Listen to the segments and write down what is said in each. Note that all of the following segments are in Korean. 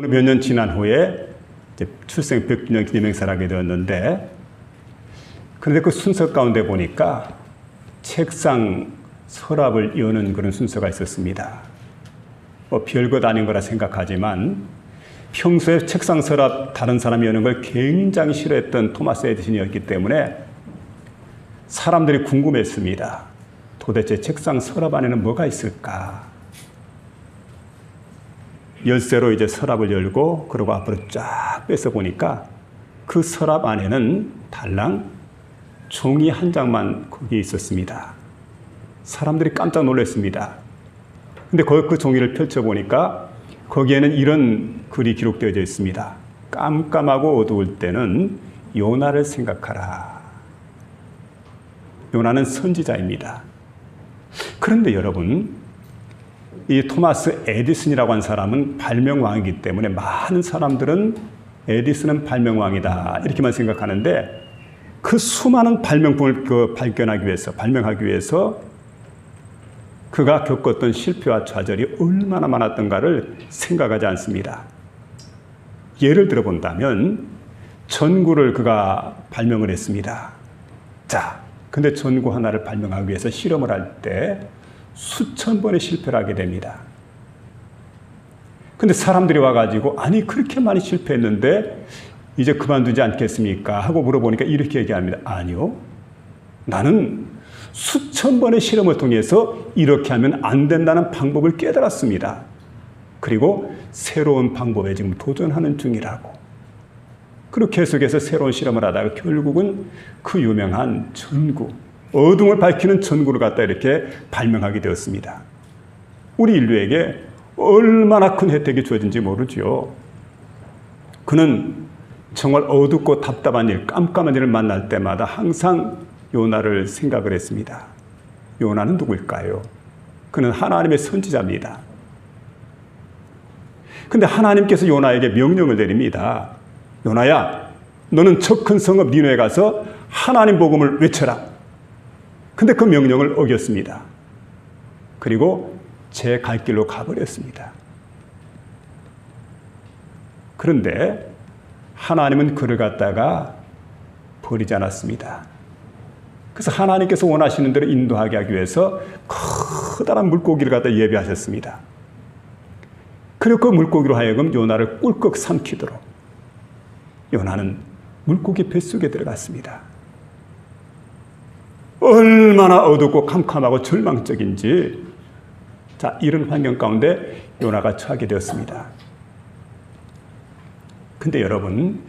몇 년 지난 후에 이제 출생 100주년 기념행사를 하게 되었는데, 그런데 그 순서 가운데 보니까 책상 서랍을 여는 그런 순서가 있었습니다. 별것 아닌 거라 생각하지만 평소에 책상 서랍 다른 사람이 여는 걸 굉장히 싫어했던 토마스 에디슨이었기 때문에 사람들이 궁금했습니다. 도대체 책상 서랍 안에는 뭐가 있을까? 열쇠로 이제 서랍을 열고 그러고 앞으로 쫙 빼서 보니까 그 서랍 안에는 달랑 종이 한 장만 거기에 있었습니다. 사람들이 깜짝 놀랐습니다. 근데 그 종이를 펼쳐보니까 거기에는 이런 글이 기록되어져 있습니다. 깜깜하고 어두울 때는 요나를 생각하라. 요나는 선지자입니다. 그런데 여러분, 이 토마스 에디슨이라고 한 사람은 발명왕이기 때문에 많은 사람들은 에디슨은 발명왕이다 이렇게만 생각하는데, 그 수많은 발명품을 발명하기 위해서 그가 겪었던 실패와 좌절이 얼마나 많았던가를 생각하지 않습니다. 예를 들어 본다면 전구를 그가 발명을 했습니다. 자, 근데 전구 하나를 발명하기 위해서 실험을 할 때 수천 번의 실패를 하게 됩니다. 근데 사람들이 와가지고 아니 그렇게 많이 실패했는데 이제 그만두지 않겠습니까? 하고 물어보니까 이렇게 얘기합니다. 아니요. 나는 수천 번의 실험을 통해서 이렇게 하면 안 된다는 방법을 깨달았습니다. 그리고 새로운 방법에 지금 도전하는 중이라고. 그리고 계속해서 새로운 실험을 하다가 결국은 그 유명한 전구, 어둠을 밝히는 전구를 갖다 이렇게 발명하게 되었습니다. 우리 인류에게 얼마나 큰 혜택이 주어진지 모르죠. 그는 정말 어둡고 답답한 일, 깜깜한 일을 만날 때마다 항상 요나를 생각을 했습니다. 요나는 누구일까요? 그는 하나님의 선지자입니다. 근데 하나님께서 요나에게 명령을 내립니다. 요나야, 너는 저 큰 성읍 니느웨에 가서 하나님 복음을 외쳐라. 근데 그 명령을 어겼습니다. 그리고 제 갈 길로 가버렸습니다. 그런데 하나님은 그를 갖다가 버리지 않았습니다. 그래서 하나님께서 원하시는 대로 인도하게 하기 위해서 커다란 물고기를 갖다 예비하셨습니다. 그리고 그 물고기로 하여금 요나를 꿀꺽 삼키도록 요나는 물고기 뱃속에 들어갔습니다. 얼마나 어둡고 캄캄하고 절망적인지, 자, 이런 환경 가운데 요나가 처하게 되었습니다. 근데 여러분,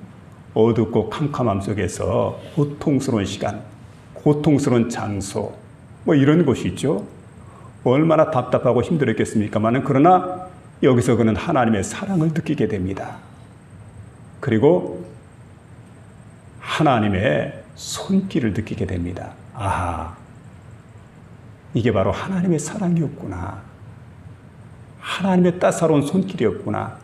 어둡고 캄캄함 속에서 고통스러운 시간, 고통스러운 장소, 이런 곳이 있죠. 얼마나 답답하고 힘들었겠습니까만은, 그러나 여기서 그는 하나님의 사랑을 느끼게 됩니다. 그리고 하나님의 손길을 느끼게 됩니다. 아하, 이게 바로 하나님의 사랑이었구나. 하나님의 따사로운 손길이었구나.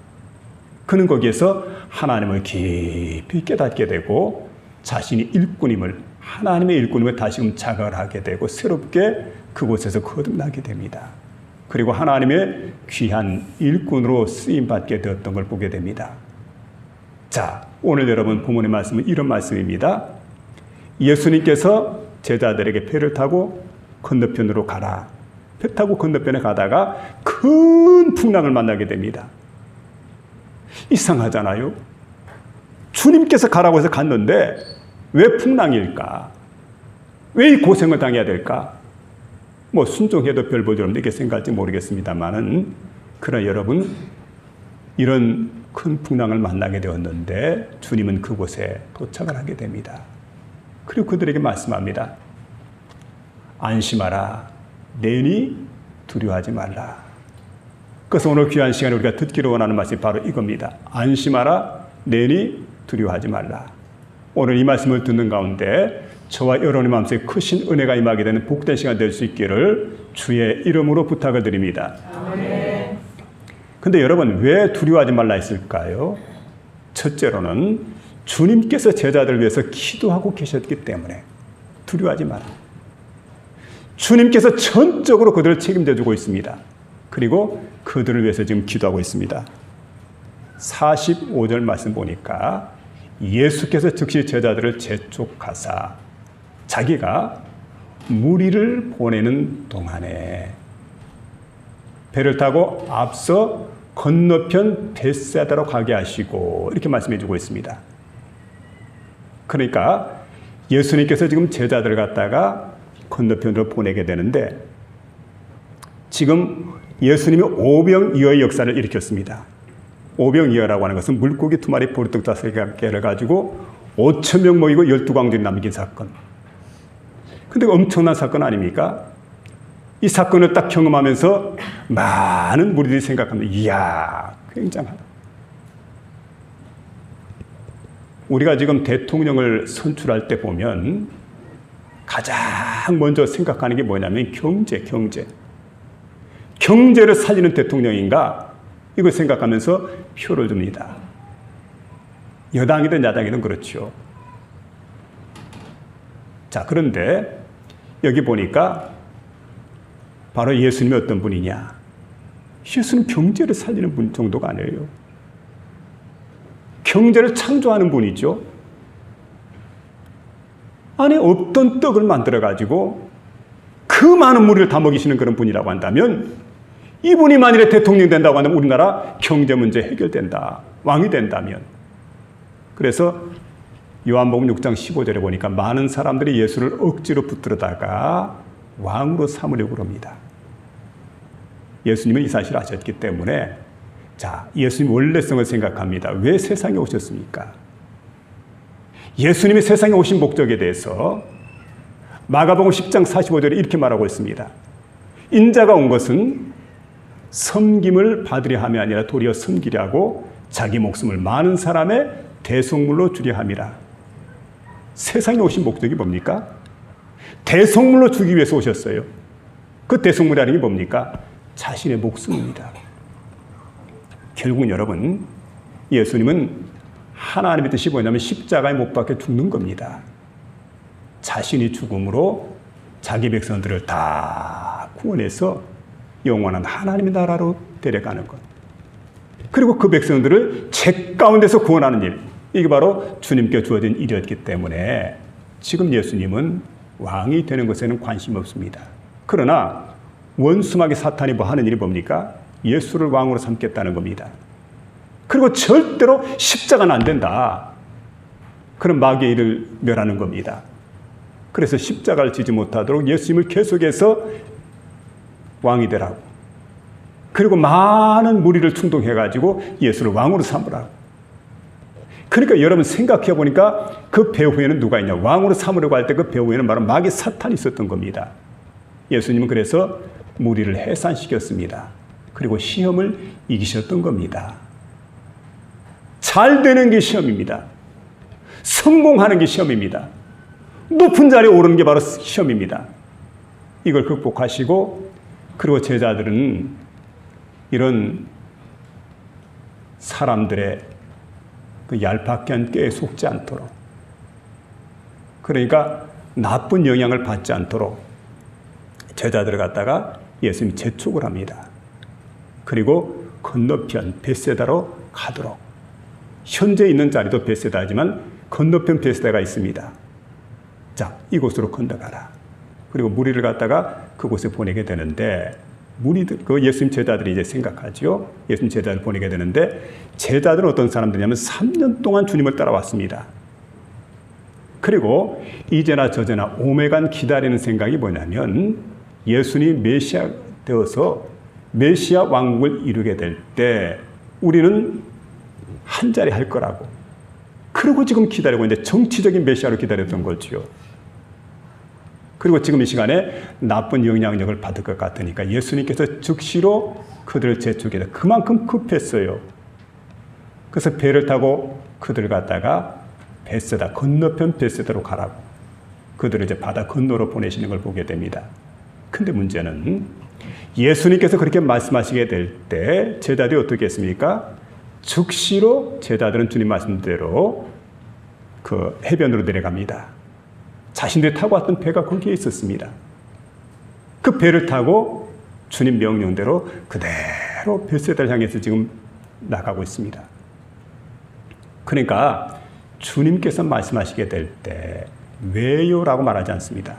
그는 거기에서 하나님을 깊이 깨닫게 되고 자신이 일꾼임을, 하나님의 일꾼임을 다시금 자각을 하게 되고 새롭게 그곳에서 거듭나게 됩니다. 그리고 하나님의 귀한 일꾼으로 쓰임받게 되었던 걸 보게 됩니다. 자, 오늘 여러분 본문의 말씀은 이런 말씀입니다. 예수님께서 제자들에게 배를 타고 건너편으로 가라. 배 타고 건너편에 가다가 큰 풍랑을 만나게 됩니다. 이상하잖아요. 주님께서 가라고 해서 갔는데 왜 풍랑일까? 왜 이 고생을 당해야 될까? 순종해도 별 볼일 없는 이렇게 생각할지 모르겠습니다만은, 그러나 여러분, 이런 큰 풍랑을 만나게 되었는데 주님은 그곳에 도착을 하게 됩니다. 그리고 그들에게 말씀합니다. 안심하라. 내니 두려워하지 말라. 그래서 오늘 귀한 시간에 우리가 듣기로 원하는 말씀이 바로 이겁니다. 안심하라. 내니 두려워하지 말라. 오늘 이 말씀을 듣는 가운데 저와 여러분의 마음속에 크신 은혜가 임하게 되는 복된 시간 될 수 있기를 주의 이름으로 부탁을 드립니다. 아멘. 근데 여러분, 왜 두려워하지 말라 했을까요? 첫째로는 주님께서 제자들을 위해서 기도하고 계셨기 때문에 두려워하지 마라. 주님께서 전적으로 그들을 책임져 주고 있습니다. 그리고 그들을 위해서 지금 기도하고 있습니다. 45절 말씀 보니까 예수께서 즉시 제자들을 재촉하사 자기가 무리를 보내는 동안에 배를 타고 앞서 건너편 벳세다로 가게 하시고 이렇게 말씀해 주고 있습니다. 그러니까 예수님께서 지금 제자들을 갖다가 건너편으로 보내게 되는데 지금 예수님이 오병이어의 역사를 일으켰습니다. 오병이어라고 하는 것은 물고기 2마리 보리떡 5개를 가지고 5,000명 모이고 12광주를 남긴 사건. 근데 엄청난 사건 아닙니까? 이 사건을 딱 경험하면서 많은 무리들이 생각합니다. 이야, 굉장하다. 우리가 지금 대통령을 선출할 때 보면 가장 먼저 생각하는 게 뭐냐면 경제를 살리는 대통령인가? 이걸 생각하면서 표를 줍니다. 여당이든 야당이든 그렇죠. 자, 그런데 여기 보니까 바로 예수님이 어떤 분이냐? 예수는 경제를 살리는 분 정도가 아니에요. 경제를 창조하는 분이죠. 아니, 없던 떡을 만들어가지고 그 많은 무리를 다 먹이시는 그런 분이라고 한다면 이분이 만일에 대통령 된다고 하면 우리나라 경제 문제 해결된다. 왕이 된다면. 그래서 요한복음 6장 15절에 보니까 많은 사람들이 예수를 억지로 붙들어다가 왕으로 삼으려고 합니다. 예수님은 이 사실을 아셨기 때문에 자, 예수님 원래성을 생각합니다. 왜 세상에 오셨습니까? 예수님이 세상에 오신 목적에 대해서 마가복음 10장 45절에 이렇게 말하고 있습니다. 인자가 온 것은 섬김을 받으려 함이 아니라 도리어 섬기려 하고 자기 목숨을 많은 사람의 대속물로 주려 함이라. 세상에 오신 목적이 뭡니까? 대속물로 주기 위해서 오셨어요. 그 대속물이라는 게 뭡니까? 자신의 목숨입니다. 결국은 여러분, 예수님은 하나님의 뜻이 뭐냐면 십자가에 못 박혀 죽는 겁니다. 자신이 죽음으로 자기 백성들을 다 구원해서 영원한 하나님의 나라로 데려가는 것. 그리고 그 백성들을 죄 가운데서 구원하는 일. 이게 바로 주님께 주어진 일이었기 때문에 지금 예수님은 왕이 되는 것에는 관심이 없습니다. 그러나 원수마귀 사탄이 뭐 하는 일이 뭡니까? 예수를 왕으로 삼겠다는 겁니다. 그리고 절대로 십자가는 안 된다. 그런 마귀의 일을 멸하는 겁니다. 그래서 십자가를 지지 못하도록 예수님을 계속해서 왕이 되라고. 그리고 많은 무리를 충동해가지고 예수를 왕으로 삼으라고. 그러니까 여러분 생각해 보니까 그 배후에는 누가 있냐? 왕으로 삼으려고 할 때 그 배후에는 바로 마귀 사탄이 있었던 겁니다. 예수님은 그래서 무리를 해산시켰습니다. 그리고 시험을 이기셨던 겁니다. 잘 되는 게 시험입니다. 성공하는 게 시험입니다. 높은 자리에 오르는 게 바로 시험입니다. 이걸 극복하시고 그리고 제자들은 이런 사람들의 그 얄팍한 꾀에 속지 않도록, 그러니까 나쁜 영향을 받지 않도록 제자들을 갖다가 예수님이 재촉을 합니다. 그리고 건너편 벳세다로 가도록. 현재 있는 자리도 벳세다지만 건너편 벳세다가 있습니다. 자, 이곳으로 건너가라. 그리고 무리를 갖다가 그곳에 보내게 되는데 무리들, 그 예수님 제자들이 이제 생각하죠. 예수님 제자를 보내게 되는데 제자들은 어떤 사람들이냐면 3년 동안 주님을 따라왔습니다. 그리고 이제나 저제나 오메간 기다리는 생각이 뭐냐면 예수님이 메시아 되어서 메시아 왕국을 이루게 될 때 우리는 한 자리 할 거라고. 그리고 지금 기다리고 있는데 정치적인 메시아로 기다렸던 거죠. 그리고 지금 이 시간에 나쁜 영향력을 받을 것 같으니까 예수님께서 즉시로 그들을 재촉해서 그만큼 급했어요. 그래서 배를 타고 그들을 갖다가 벳세다, 건너편 벳세다로 가라고. 그들을 이제 바다 건너로 보내시는 걸 보게 됩니다. 근데 문제는 예수님께서 그렇게 말씀하시게 될 때 제자들이 어떻게 했습니까? 즉시로 제자들은 주님 말씀대로 그 해변으로 내려갑니다. 자신들이 타고 왔던 배가 거기에 있었습니다. 그 배를 타고 주님 명령대로 그대로 벳세다를 향해서 지금 나가고 있습니다. 그러니까 주님께서 말씀하시게 될 때 왜요? 라고 말하지 않습니다.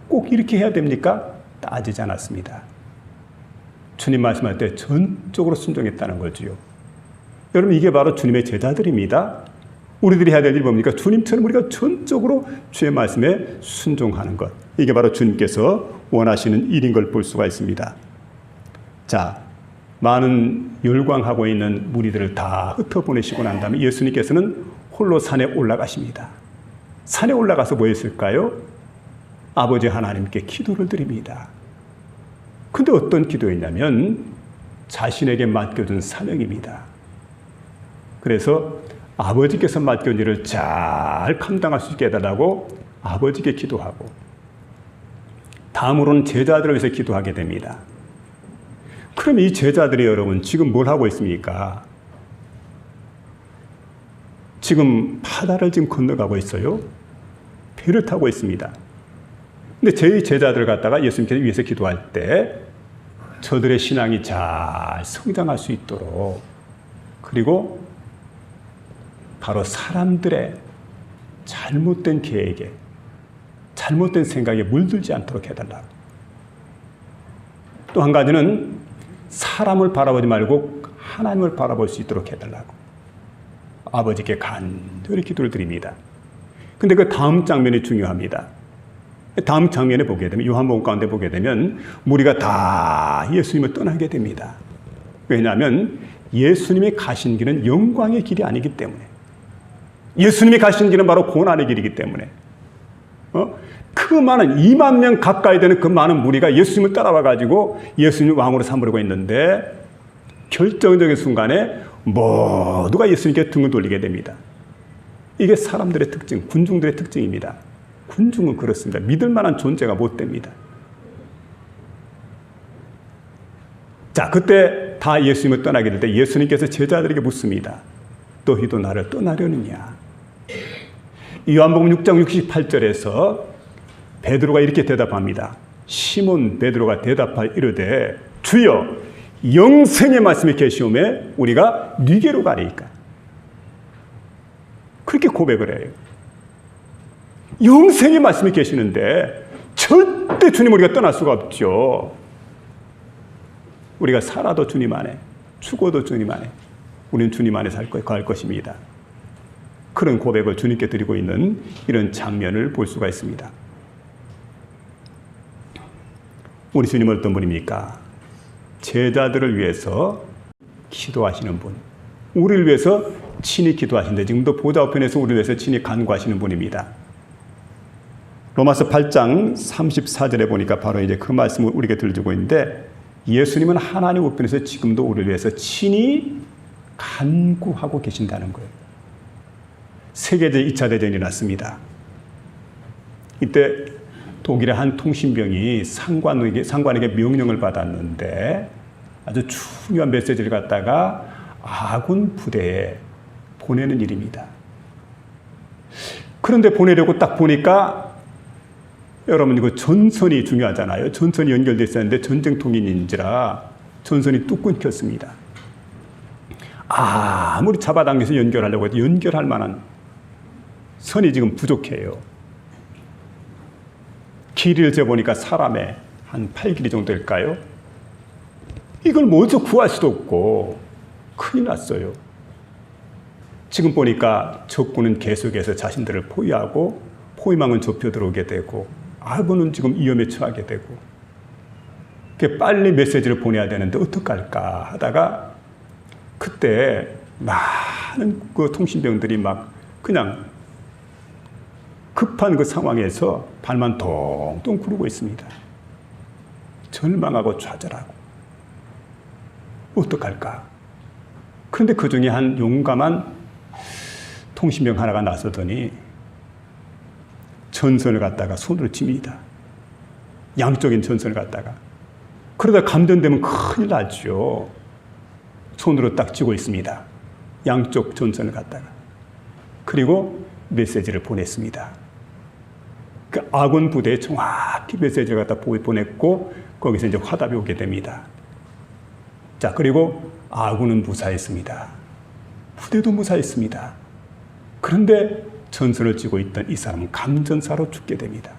꼭 이렇게 해야 됩니까? 따지지 않았습니다. 주님 말씀할 때 전적으로 순종했다는 거지요. 여러분, 이게 바로 주님의 제자들입니다. 우리들이 해야 될 일이 뭡니까? 주님처럼 우리가 전적으로 주의 말씀에 순종하는 것. 이게 바로 주님께서 원하시는 일인 걸 볼 수가 있습니다. 자, 많은 열광하고 있는 무리들을 다 흩어보내시고 난 다음에 예수님께서는 홀로 산에 올라가십니다. 산에 올라가서 뭐 했을까요? 아버지 하나님께 기도를 드립니다. 근데 어떤 기도였냐면 자신에게 맡겨준 사명입니다. 그래서 아버지께서 맡겨준 일을 잘 감당할 수 있게 해달라고 아버지께 기도하고, 다음으로는 제자들을 위해서 기도하게 됩니다. 그럼 이 제자들이 여러분 지금 뭘 하고 있습니까? 지금 바다를 지금 건너가고 있어요. 배를 타고 있습니다. 근데 저희 제자들을 갖다가 예수님께서 위해서 기도할 때 저들의 신앙이 잘 성장할 수 있도록, 그리고 바로 사람들의 잘못된 계획에, 잘못된 생각에 물들지 않도록 해달라고. 또 한 가지는 사람을 바라보지 말고 하나님을 바라볼 수 있도록 해달라고 아버지께 간절히 기도를 드립니다. 근데 그 다음 장면이 중요합니다. 다음 장면에 보게 되면, 요한복음 가운데 보게 되면 무리가 다 예수님을 떠나게 됩니다. 왜냐하면 예수님이 가신 길은 영광의 길이 아니기 때문에, 예수님이 가신 길은 바로 고난의 길이기 때문에, 그 많은 2만 명 가까이 되는 그 많은 무리가 예수님을 따라와가지고 예수님을 왕으로 삼으려고 했는데 결정적인 순간에 모두가 예수님께 등을 돌리게 됩니다. 이게 사람들의 특징, 군중들의 특징입니다. 군중은 그렇습니다. 믿을 만한 존재가 못 됩니다. 자, 그때 다 예수님을 떠나게 될 때 예수님께서 제자들에게 묻습니다. 너희도 나를 떠나려느냐? 요한복음 6장 68절에서 베드로가 이렇게 대답합니다. 시몬 베드로가 대답하여 이르되 주여 영생의 말씀이 계시오매 우리가 네게로 가리이까. 그렇게 고백을 해요. 영생의 말씀이 계시는데 절대 주님 우리가 떠날 수가 없죠. 우리가 살아도 주님 안에, 죽어도 주님 안에, 우리는 주님 안에 갈 것입니다. 그런 고백을 주님께 드리고 있는 이런 장면을 볼 수가 있습니다. 우리 주님은 어떤 분입니까? 제자들을 위해서 기도하시는 분, 우리를 위해서 친히 기도하시는데 지금도 보좌 우편에서 우리를 위해서 친히 간구하시는 분입니다. 로마서 8장 34절에 보니까 바로 이제 그 말씀을 우리에게 들려주고 있는데, 예수님은 하나님 우편에서 지금도 우리를 위해서 친히 간구하고 계신다는 거예요. 세계적 2차 대전이 났습니다. 이때 독일의 한 통신병이 상관에게 명령을 받았는데 아주 중요한 메시지를 갖다가 아군 부대에 보내는 일입니다. 그런데 보내려고 딱 보니까, 여러분 이거 전선이 중요하잖아요. 전선이 연결되어 있었는데 전쟁통인인지라 전선이 뚝 끊겼습니다. 아무리 잡아당겨서 연결하려고 해도 연결할 만한 선이 지금 부족해요. 길이를 재보니까 사람의 한 8길이 정도 될까요? 이걸 먼저 구할 수도 없고 큰일 났어요. 지금 보니까 적군은 계속해서 자신들을 포위하고 포위망은 좁혀 들어오게 되고 아군은 지금 위험에 처하게 되고, 빨리 메시지를 보내야 되는데 어떡할까 하다가 그때 많은 그 통신병들이 막 그냥 급한 그 상황에서 발만 동동 구르고 있습니다. 절망하고 좌절하고 어떡할까? 그런데 그 중에 한 용감한 통신병 하나가 나서더니 전선을 갖다가 손으로 칩니다. 양쪽인 전선을 갖다가. 그러다 감전되면 큰일 나죠. 손으로 딱 쥐고 있습니다. 양쪽 전선을 갖다가. 그리고 메시지를 보냈습니다. 그 아군 부대에 정확히 메시지를 갖다 보냈고 거기서 이제 화답이 오게 됩니다. 자, 그리고 아군은 무사했습니다. 부대도 무사했습니다. 그런데 전선을 쥐고 있던 이 사람은 감전사로 죽게 됩니다.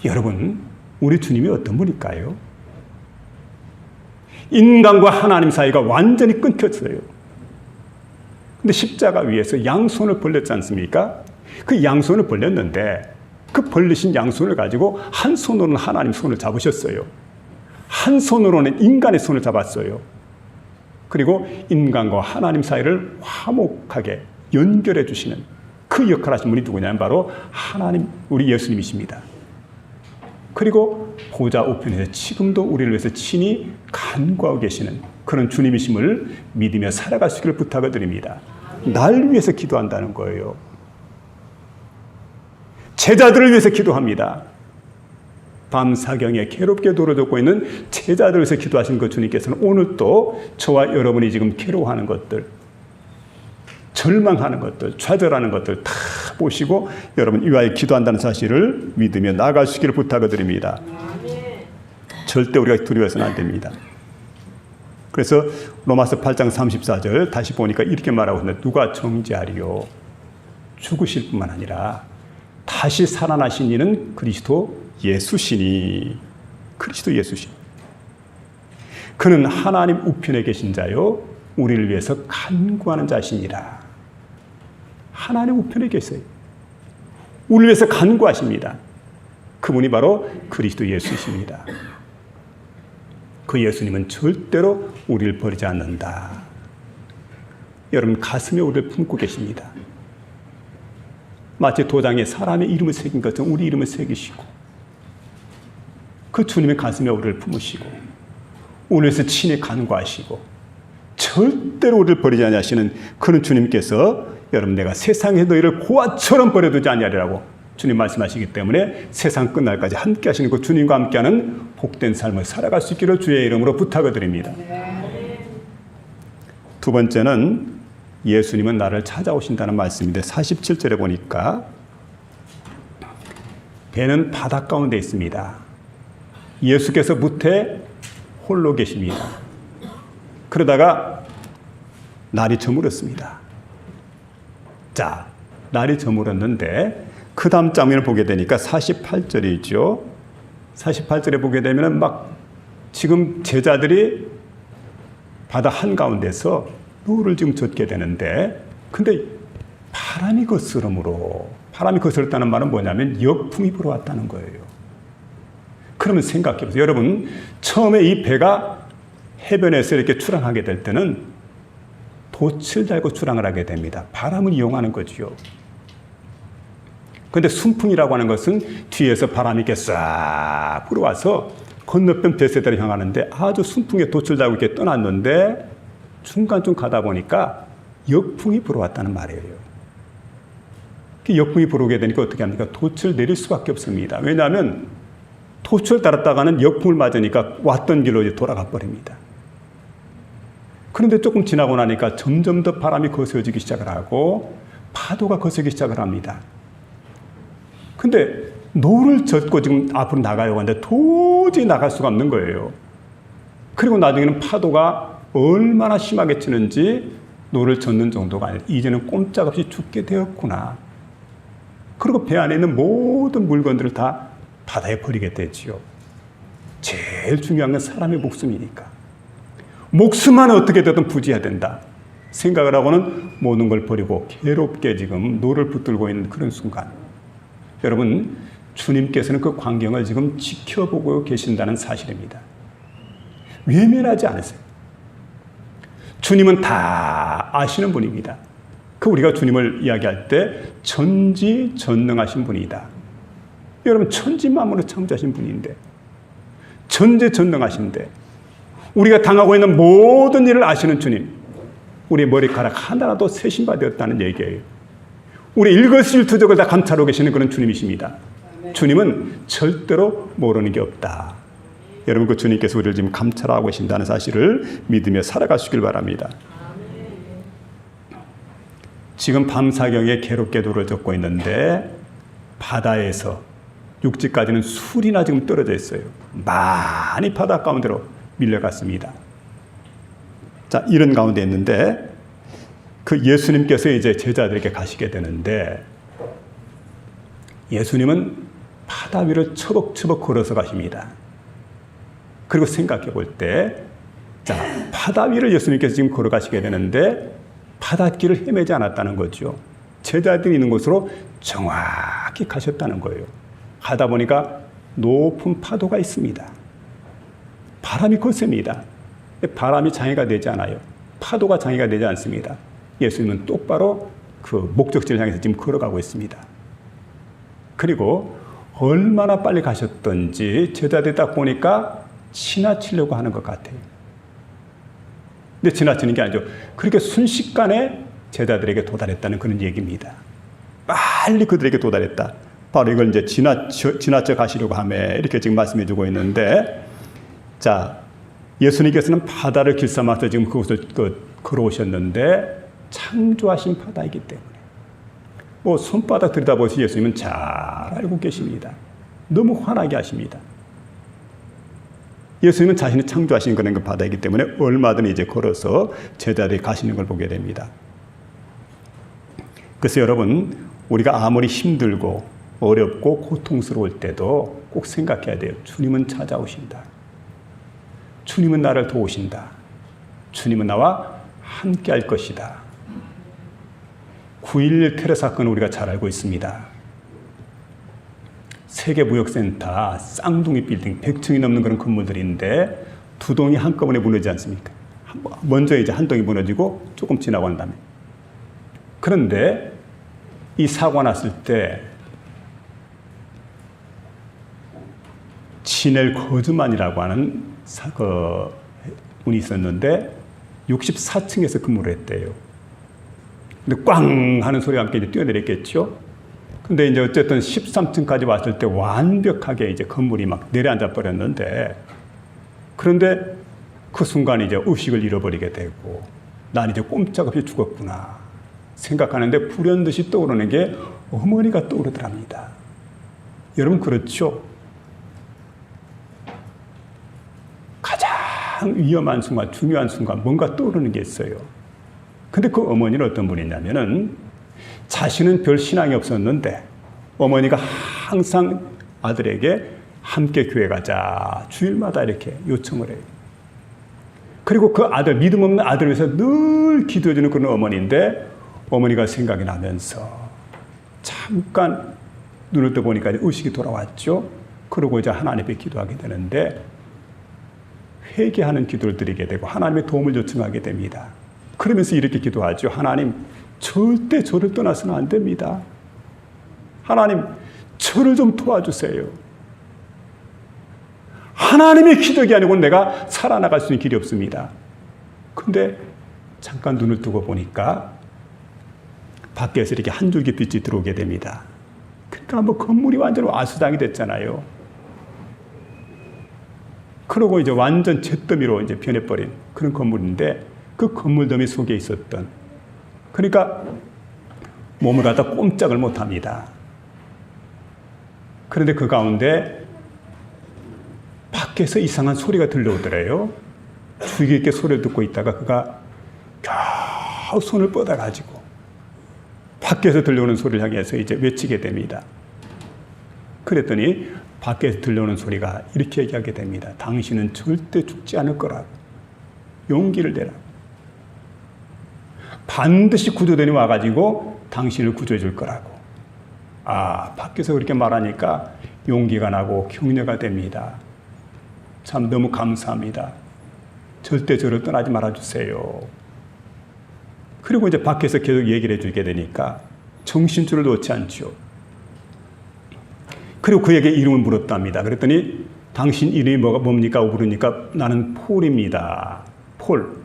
여러분, 우리 주님이 어떤 분일까요? 인간과 하나님 사이가 완전히 끊겼어요. 근데 십자가 위에서 양손을 벌렸지 않습니까? 그 양손을 벌렸는데 그 벌리신 양손을 가지고 한 손으로는 하나님 손을 잡으셨어요. 한 손으로는 인간의 손을 잡았어요. 그리고 인간과 하나님 사이를 화목하게 연결해 주시는 그 역할을 하신 분이 누구냐면 바로 하나님, 우리 예수님이십니다. 그리고 보좌 우편에서 지금도 우리를 위해서 친히 간구하고 계시는 그런 주님이심을 믿으며 살아가시기를 부탁을 드립니다. 날 위해서 기도한다는 거예요. 제자들을 위해서 기도합니다. 밤 사경에 괴롭게 돌아졌고 있는 제자들을 위해서 기도하신 그 주님께서는 오늘 또 저와 여러분이 지금 괴로워하는 것들, 절망하는 것들, 좌절하는 것들 다 보시고 여러분 위하여 기도한다는 사실을 믿으며 나아가시기를 부탁을 드립니다. 절대 우리가 두려워서는 안 됩니다. 그래서 로마서 8장 34절 다시 보니까 이렇게 말하고 있는데 누가 정죄하리요? 죽으실 뿐만 아니라 다시 살아나신 이는 그리스도 예수시니. 그리스도 예수시니. 그는 하나님 우편에 계신 자요 우리를 위해서 간구하는 자시니라. 하나님 우편에 계세요. 우리를 위해서 간구하십니다. 그분이 바로 그리스도 예수이십니다. 그 예수님은 절대로 우리를 버리지 않는다. 여러분 가슴에 우리를 품고 계십니다. 마치 도장에 사람의 이름을 새긴 것처럼 우리 이름을 새기시고 그 주님의 가슴에 우리를 품으시고 우리를 위해서 친히 간구하시고 절대로 우리를 버리지 아니하시는 그런 주님께서 여러분 내가 세상에 너희를 고아처럼 버려두지 아니하리라고 주님 말씀하시기 때문에 세상 끝날까지 함께 하시는 그 주님과 함께하는 복된 삶을 살아갈 수 있기를 주의 이름으로 부탁을 드립니다. 두 번째는 예수님은 나를 찾아오신다는 말씀인데 47절에 보니까 배는 바닷 가운데 있습니다. 예수께서 무태 홀로 계십니다. 그러다가 날이 저물었습니다. 자, 날이 저물었는데 그 다음 장면을 보게 되니까 48절이죠. 48절에 보게 되면 막 지금 제자들이 바다 한가운데서 노를 지금 젓게 되는데 근데 바람이 거스름으로 바람이 거스렀다는 말은 뭐냐면 역풍이 불어왔다는 거예요. 그러면 생각해 보세요. 여러분 처음에 이 배가 해변에서 이렇게 출항하게 될 때는 돛을 달고 출항을 하게 됩니다. 바람을 이용하는 거지요. 그런데 순풍이라고 하는 것은 뒤에서 바람이 이렇게 싹 불어와서 건너편 배세대를 향하는데 아주 순풍에 돛을 달고 이렇게 떠났는데 중간쯤 가다 보니까 역풍이 불어왔다는 말이에요. 그 역풍이 불어오게 되니까 어떻게 합니까? 돛을 내릴 수밖에 없습니다. 왜냐하면 돛을 달았다가는 역풍을 맞으니까 왔던 길로 이제 돌아가 버립니다. 그런데 조금 지나고 나니까 점점 더 바람이 거세지기 시작을 하고 파도가 거세기 시작을 합니다. 근데 노를 젓고 지금 앞으로 나가려고 하는데 도저히 나갈 수가 없는 거예요. 그리고 나중에는 파도가 얼마나 심하게 치는지 노를 젓는 정도가 아니라 이제는 꼼짝없이 죽게 되었구나. 그리고 배 안에 있는 모든 물건들을 다 바다에 버리게 되지요. 제일 중요한 건 사람의 목숨이니까. 목숨만 어떻게 되든 부지해야 된다 생각을 하고는 모든 걸 버리고 괴롭게 지금 노를 붙들고 있는 그런 순간 여러분 주님께서는 그 광경을 지금 지켜보고 계신다는 사실입니다. 외면하지 않으세요. 주님은 다 아시는 분입니다. 그 우리가 주님을 이야기할 때 전지전능하신 분이다. 여러분 천지만물을 창조하신 분인데 전지전능하신데 우리가 당하고 있는 모든 일을 아시는 주님, 우리 머리카락 하나라도 세심받았다는 얘기예요. 우리 일거수일투족을 다 감찰하고 계시는 그런 주님이십니다. 주님은 절대로 모르는 게 없다. 여러분 그 주님께서 우리를 지금 감찰하고 계신다는 사실을 믿으며 살아가시길 바랍니다. 지금 밤사경에 괴롭게 노를 젓고 있는데 바다에서 육지까지는 술이나 지금 떨어져 있어요. 많이 바다 가운데로 밀려갔습니다. 자, 이런 가운데 있는데 그 예수님께서 이제 제자들에게 가시게 되는데 예수님은 바다 위를 처벅처벅 걸어서 가십니다. 그리고 생각해 볼 때, 자, 바다 위를 예수님께서 지금 걸어가시게 되는데 바닷길을 헤매지 않았다는 거죠. 제자들이 있는 곳으로 정확히 가셨다는 거예요. 가다 보니까 높은 파도가 있습니다. 바람이 거셉니다. 바람이 장애가 되지 않아요. 파도가 장애가 되지 않습니다. 예수님은 똑바로 그 목적지를 향해서 지금 걸어가고 있습니다. 그리고 얼마나 빨리 가셨던지 제자들이 딱 보니까 지나치려고 하는 것 같아요. 근데 지나치는 게 아니죠. 그렇게 순식간에 제자들에게 도달했다는 그런 얘기입니다. 빨리 그들에게 도달했다. 바로 이걸 이제 지나쳐 가시려고 하며 이렇게 지금 말씀해 주고 있는데, 자, 예수님께서는 바다를 길삼아서 지금 그곳을 걸어오셨는데 창조하신 바다이기 때문에 뭐 손바닥 들여다보시 예수님은 잘 알고 계십니다. 너무 환하게 하십니다. 예수님은 자신이 창조하신 그런 그 바다이기 때문에 얼마든지 이제 걸어서 제자들이 가시는 걸 보게 됩니다. 그래서 여러분, 우리가 아무리 힘들고 어렵고 고통스러울 때도 꼭 생각해야 돼요. 주님은 찾아오신다. 주님은 나를 도우신다. 주님은 나와 함께 할 것이다. 9.11 테러 사건을 우리가 잘 알고 있습니다. 세계무역센터 쌍둥이 빌딩 100층이 넘는 그런 건물들인데 두 동이 한꺼번에 무너지지 않습니까? 먼저 이제 한 동이 무너지고 조금 지나고 난 다음에. 그런데 이 사고가 났을 때 치넬 거즈만이라고 하는 분이 있었는데 64층에서 근무를 했대요. 근데 꽝 하는 소리와 함께 이제 뛰어내렸겠죠. 근데 이제 어쨌든 13층까지 왔을 때 완벽하게 이제 건물이 막 내려앉아 버렸는데, 그런데 그 순간 이제 의식을 잃어버리게 되고, 난 이제 꼼짝없이 죽었구나 생각하는데 불현듯이 떠오르는 게 어머니가 떠오르더랍니다. 여러분, 그렇죠? 가장 위험한 순간, 중요한 순간 뭔가 떠오르는 게 있어요. 근데 그 어머니는 어떤 분이냐면은 자신은 별 신앙이 없었는데 어머니가 항상 아들에게 함께 교회 가자 주일마다 이렇게 요청을 해요. 그리고 그 아들, 믿음 없는 아들을 위해서 늘 기도해주는 그런 어머니인데 어머니가 생각이 나면서 잠깐 눈을 떠보니까 의식이 돌아왔죠. 그러고 이제 하나님 앞에 기도하게 되는데 회개하는 기도를 드리게 되고 하나님의 도움을 요청하게 됩니다. 그러면서 이렇게 기도하죠. 하나님, 절대 저를 떠나서는 안 됩니다. 하나님, 저를 좀 도와주세요. 하나님의 기적이 아니고 내가 살아나갈 수 있는 길이 없습니다. 근데 잠깐 눈을 뜨고 보니까 밖에서 이렇게 한 줄기 빛이 들어오게 됩니다. 그러니까 뭐 건물이 완전 와수당이 됐잖아요. 그러고 이제 완전 잿더미로 이제 변해버린 그런 건물인데 그 건물더미 속에 있었던, 그러니까 몸을 갖다 꼼짝을 못합니다. 그런데 그 가운데 밖에서 이상한 소리가 들려오더래요. 주의 깊게 소리를 듣고 있다가 그가 겨우 손을 뻗어가지고 밖에서 들려오는 소리를 향해서 이제 외치게 됩니다. 그랬더니 밖에서 들려오는 소리가 이렇게 얘기하게 됩니다. 당신은 절대 죽지 않을 거라고. 용기를 내라고. 반드시 구조대원이 와가지고 당신을 구조해 줄 거라고. 아, 밖에서 그렇게 말하니까 용기가 나고 격려가 됩니다. 참 너무 감사합니다. 절대 저를 떠나지 말아주세요. 그리고 이제 밖에서 계속 얘기를 해주게 되니까 정신줄을 놓지 않죠. 그리고 그에게 이름을 물었답니다. 그랬더니 당신 이름이 뭡니까? 물으니까 나는 폴입니다. 폴.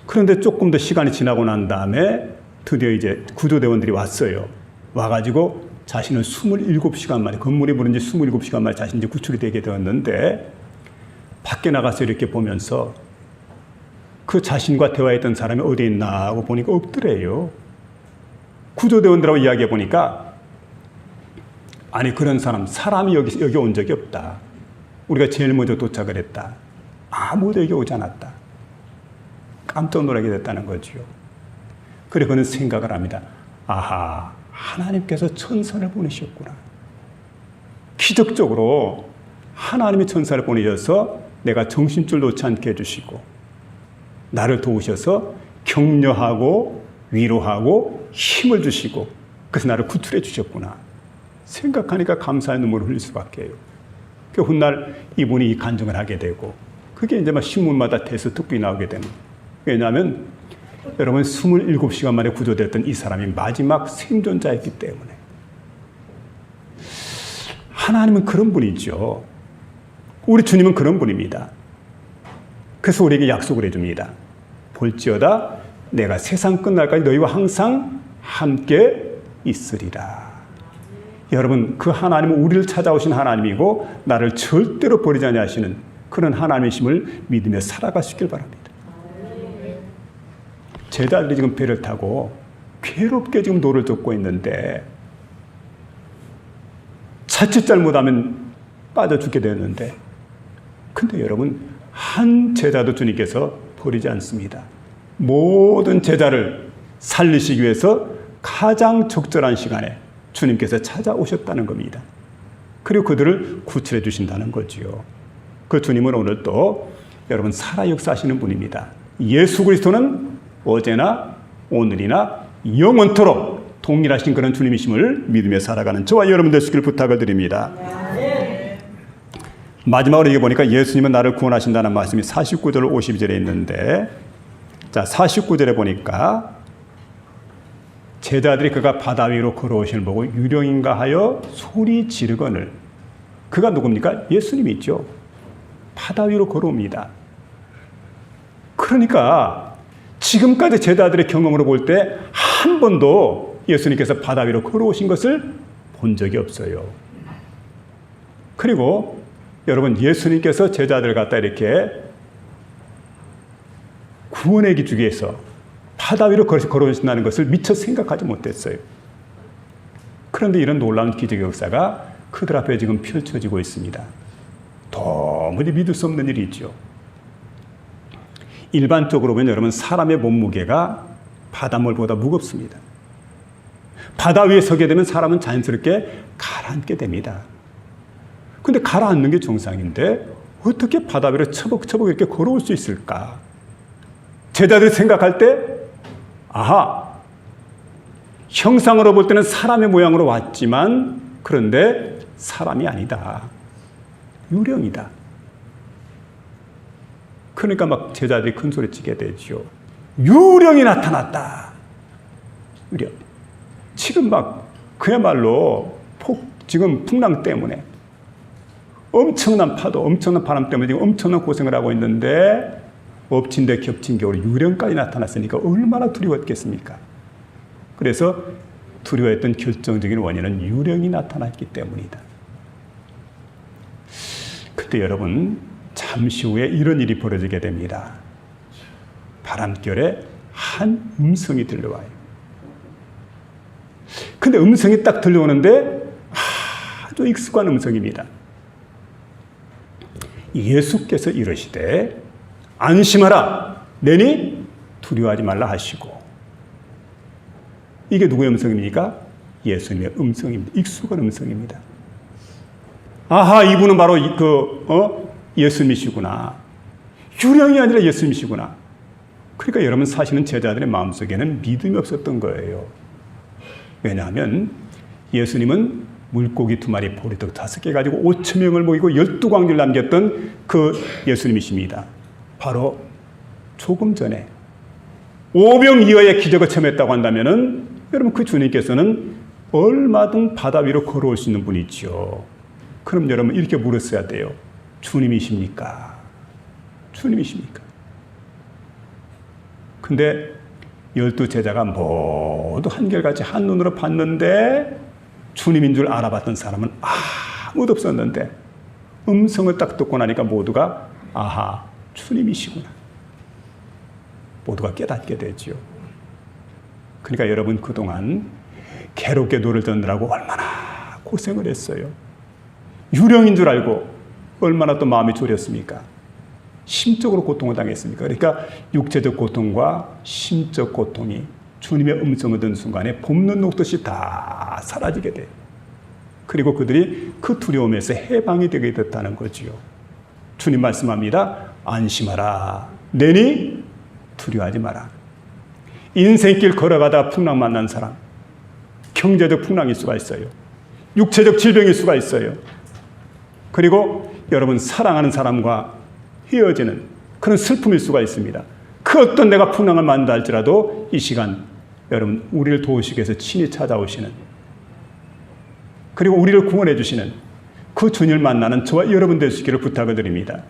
그런데 조금 더 시간이 지나고 난 다음에 드디어 이제 구조대원들이 왔어요. 와가지고 자신을 27시간 만에, 건물이 부른 지 27시간 만에 자신이 구출이 되게 되었는데 밖에 나가서 이렇게 보면서 그 자신과 대화했던 사람이 어디 있나 하고 보니까 없더래요. 구조대원들하고 이야기해 보니까 아니, 그런 사람이 여기 온 적이 없다. 우리가 제일 먼저 도착을 했다. 아무도 여기 오지 않았다. 깜짝 놀라게 됐다는 거지요. 그래 그는 생각을 합니다. 아하, 하나님께서 천사를 보내셨구나. 기적적으로 하나님이 천사를 보내셔서 내가 정신줄 놓지 않게 해주시고 나를 도우셔서 격려하고 위로하고 힘을 주시고 그래서 나를 구출해 주셨구나. 생각하니까 감사의 눈물을 흘릴 수밖에 해요. 그 훗날 이분이 이 간증을 하게 되고 그게 이제 막 신문마다 대서특필이 나오게 됩니다. 왜냐하면 여러분 27시간 만에 구조됐던 이 사람이 마지막 생존자였기 때문에. 하나님은 그런 분이죠. 우리 주님은 그런 분입니다. 그래서 우리에게 약속을 해줍니다. 볼지어다 내가 세상 끝날까지 너희와 항상 함께 있으리라. 여러분 그 하나님은 우리를 찾아오신 하나님이고 나를 절대로 버리지 아니하시는 그런 하나님이심을 믿으며 살아갈 수 있길 바랍니다. 제자들이 지금 배를 타고 괴롭게 지금 노를 젓고 있는데 자칫 잘못하면 빠져 죽게 되는데 근데 여러분 한 제자도 주님께서 버리지 않습니다. 모든 제자를 살리시기 위해서 가장 적절한 시간에 주님께서 찾아오셨다는 겁니다. 그리고 그들을 구출해 주신다는 거지요. 그 주님은 오늘 또 여러분 살아 역사하시는 분입니다. 예수 그리스도는 어제나 오늘이나 영원토록 동일하신 그런 주님이심을 믿으며 살아가는 저와 여러분 되시길 부탁을 드립니다. 마지막으로 이게 보니까 예수님은 나를 구원하신다는 말씀이 49절 52절에 있는데 자 49절에 보니까 제자들이 그가 바다 위로 걸어오시는 보고 유령인가 하여 소리 지르거늘. 그가 누굽니까? 예수님이 있죠. 바다 위로 걸어옵니다. 그러니까 지금까지 제자들의 경험으로 볼 때 한 번도 예수님께서 바다 위로 걸어오신 것을 본 적이 없어요. 그리고 여러분 예수님께서 제자들을 갖다 이렇게 구원해 주기 위해서 바다 위로 걸어오신다는 것을 미처 생각하지 못했어요. 그런데 이런 놀라운 기적의 역사가 그들 앞에 지금 펼쳐지고 있습니다. 도무지 믿을 수 없는 일이죠. 일반적으로 보면 여러분 사람의 몸무게가 바닷물보다 무겁습니다. 바다 위에 서게 되면 사람은 자연스럽게 가라앉게 됩니다. 근데 가라앉는 게 정상인데 어떻게 바다 위로 처벅처벅 이렇게 걸어올 수 있을까? 제자들이 생각할 때 아하, 형상으로 볼 때는 사람의 모양으로 왔지만 그런데 사람이 아니다. 유령이다. 그러니까 막 제자들이 큰 소리 치게 되죠. 유령이 나타났다. 유령. 지금 막 그야말로 지금 풍랑 때문에 엄청난 파도, 엄청난 바람 때문에 지금 엄청난 고생을 하고 있는데 엎친 데 겹친 겨울 유령까지 나타났으니까 얼마나 두려웠겠습니까? 그래서 두려워했던 결정적인 원인은 유령이 나타났기 때문이다. 그때 여러분 잠시 후에 이런 일이 벌어지게 됩니다. 바람결에 한 음성이 들려와요. 근데 음성이 딱 들려오는데 아주 익숙한 음성입니다. 예수께서 이르시되 안심하라 내니 두려워하지 말라 하시고. 이게 누구의 음성입니까? 예수님의 음성입니다. 익숙한 음성입니다. 아하, 이분은 바로 예수님이시구나. 유령이 아니라 예수님이시구나. 그러니까 여러분 사실은 제자들의 마음속에는 믿음이 없었던 거예요. 왜냐하면 예수님은 물고기 2마리 보리떡 5개 가지고 5,000명을 먹이고 12광주를 남겼던 그 예수님이십니다. 바로 조금 전에 오병이어의 기적을 체험했다고 한다면은 여러분 그 주님께서는 얼마든 바다 위로 걸어올 수 있는 분이죠. 그럼 여러분 이렇게 물었어야 돼요. 주님이십니까? 주님이십니까? 근데 12제자가 모두 한결같이 한눈으로 봤는데 주님인 줄 알아봤던 사람은 아무도 없었는데 음성을 딱 듣고 나니까 모두가 아하, 주님이시구나. 모두가 깨닫게 되죠. 그러니까 여러분 그동안 괴롭게 노를 젓느라고 얼마나 고생을 했어요. 유령인 줄 알고 얼마나 또 마음이 졸였습니까? 심적으로 고통을 당했습니까? 그러니까 육체적 고통과 심적 고통이 주님의 음성을 듣는 순간에 봄눈 녹듯이 다 사라지게 돼요. 그리고 그들이 그 두려움에서 해방이 되게 됐다는 거지요. 주님 말씀합니다. 안심하라. 내니 두려워하지 마라. 인생길 걸어가다 풍랑 만난 사람, 경제적 풍랑일 수가 있어요. 육체적 질병일 수가 있어요. 그리고 여러분 사랑하는 사람과 헤어지는 그런 슬픔일 수가 있습니다. 그 어떤 내가 풍랑을 만난다 할지라도 이 시간 여러분 우리를 도우시기 위해서 친히 찾아오시는, 그리고 우리를 구원해 주시는 그 주님을 만나는 저와 여러분 되시기를 부탁을 드립니다.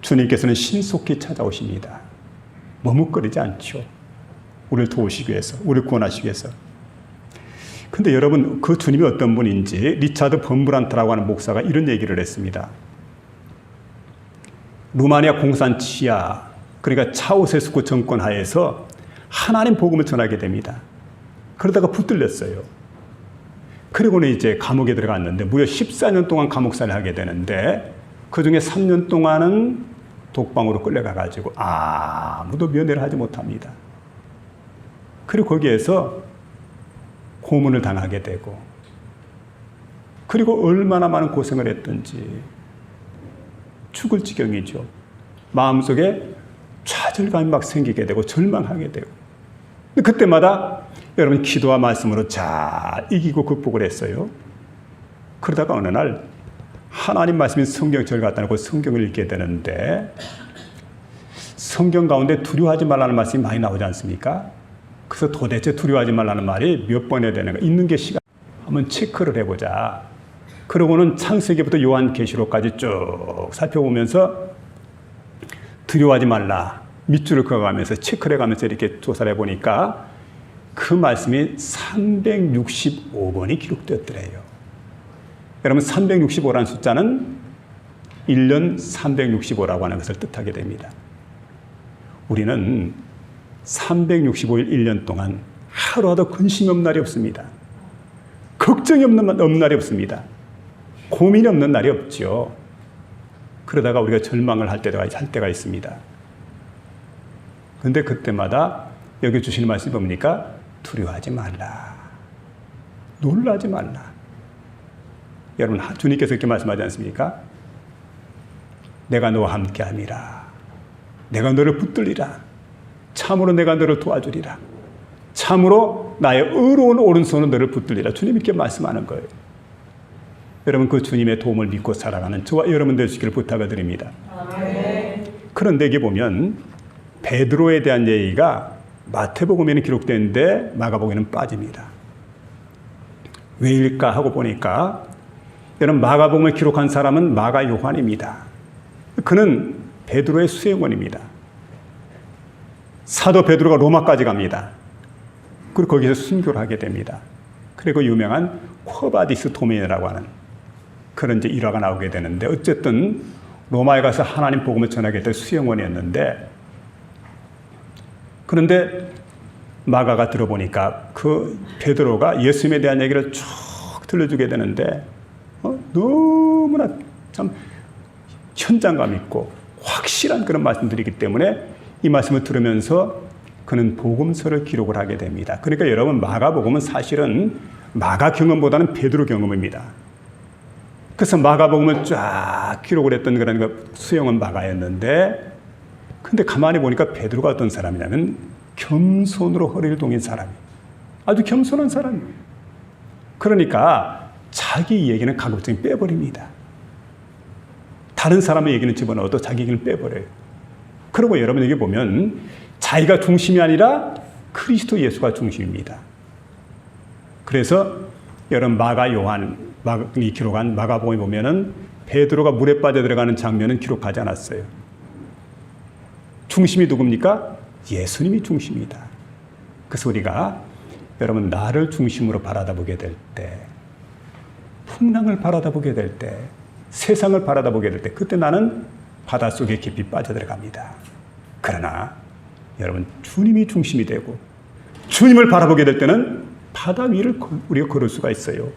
주님께서는 신속히 찾아오십니다. 머뭇거리지 않죠. 우리를 도우시기 위해서, 우리를 구원하시기 위해서. 근데 여러분, 그 주님이 어떤 분인지 리차드 범브란트라고 하는 목사가 이런 얘기를 했습니다. 루마니아 공산 치하, 그러니까 차우세스쿠 정권 하에서 하나님 복음을 전하게 됩니다. 그러다가 붙들렸어요. 그리고는 이제 감옥에 들어갔는데 무려 14년 동안 감옥살이를 하게 되는데 그 중에 3년 동안은 독방으로 끌려가가지고 아무도 면회를 하지 못합니다. 그리고 거기에서 고문을 당하게 되고, 그리고 얼마나 많은 고생을 했던지 죽을 지경이죠. 마음속에 좌절감이 막 생기게 되고 절망하게 되고. 그때마다 여러분 기도와 말씀으로 잘 이기고 극복을 했어요. 그러다가 어느 날 하나님 말씀인 성경책을 갖다 놓고 성경을 읽게 되는데 성경 가운데 두려워하지 말라는 말씀이 많이 나오지 않습니까? 그래서 도대체 두려워하지 말라는 말이 몇 번에 되는가 있는 게 시간 한번 체크를 해보자. 그러고는 창세기부터 요한계시록까지 쭉 살펴보면서 두려워하지 말라 밑줄을 그어가면서 체크를 해가면서 이렇게 조사를 해보니까 그 말씀이 365번이 기록되었더래요. 여러분 365라는 숫자는 1년 365라고 하는 것을 뜻하게 됩니다. 우리는 365일 1년 동안 하루라도 근심이 없는 날이 없습니다. 걱정이 없는 날이 없습니다. 고민이 없는 날이 없죠. 그러다가 우리가 절망을 할 때가 있습니다. 그런데 그때마다 여기 주시는 말씀이 뭡니까? 두려워하지 말라. 놀라지 말라. 여러분 주님께서 이렇게 말씀하지 않습니까? 내가 너와 함께함이라. 내가 너를 붙들리라. 참으로 내가 너를 도와주리라. 참으로 나의 의로운 오른손은 너를 붙들리라. 주님이 이렇게 말씀하는 거예요. 여러분 그 주님의 도움을 믿고 살아가는 저와 여러분 되시기를 부탁을 드립니다. 그런데 여기 보면 베드로에 대한 얘기가 마태복음에는 기록되는데 마가복음에는 빠집니다. 왜일까 하고 보니까 여러분 마가복음을 기록한 사람은 마가 요한입니다. 그는 베드로의 수행원입니다. 사도 베드로가 로마까지 갑니다. 그리고 거기서 순교를 하게 됩니다. 그리고 유명한 쿼바디스 도메인이라고 하는 그런 이제 일화가 나오게 되는데, 어쨌든 로마에 가서 하나님 복음을 전하게 될 수행원이었는데, 그런데 마가가 들어보니까 그 베드로가 예수님에 대한 얘기를 쭉 들려주게 되는데 너무나 참 현장감 있고 확실한 그런 말씀들이기 때문에 이 말씀을 들으면서 그는 복음서를 기록을 하게 됩니다. 그러니까 여러분 마가복음은 사실은 마가 경험보다는 베드로 경험입니다. 그래서 마가복음을 쫙 기록을 했던 그런 수용은 마가였는데, 근데 가만히 보니까 베드로가 어떤 사람이냐면 겸손으로 허리를 동인 사람이, 아주 겸손한 사람이에요. 그러니까 자기 얘기는 가급적이 빼버립니다. 다른 사람의 얘기는 집어넣어도 자기 얘기는 빼버려요. 그리고 여러분 여기 보면 자기가 중심이 아니라 그리스도 예수가 중심입니다. 그래서 여러분 마가 요한이 기록한 마가복음에 보면은 베드로가 물에 빠져 들어가는 장면은 기록하지 않았어요. 중심이 누굽니까? 예수님이 중심이다. 그래서 우리가 여러분 나를 중심으로 바라다보게 될 때, 풍랑을 바라다보게 될 때, 세상을 바라다보게 될 때, 그때 나는 바닷속에 깊이 빠져들어갑니다. 그러나 여러분 주님이 중심이 되고 주님을 바라보게 될 때는 바다 위를 우리가 걸을 수가 있어요.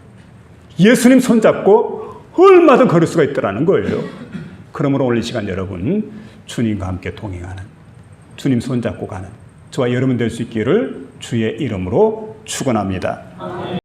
예수님 손잡고 얼마든 걸을 수가 있더라는 거예요. 그러므로 오늘 이 시간 여러분, 주님과 함께 동행하는, 주님 손잡고 가는 저와 여러분 될 수 있기를 주의 이름으로 축원합니다.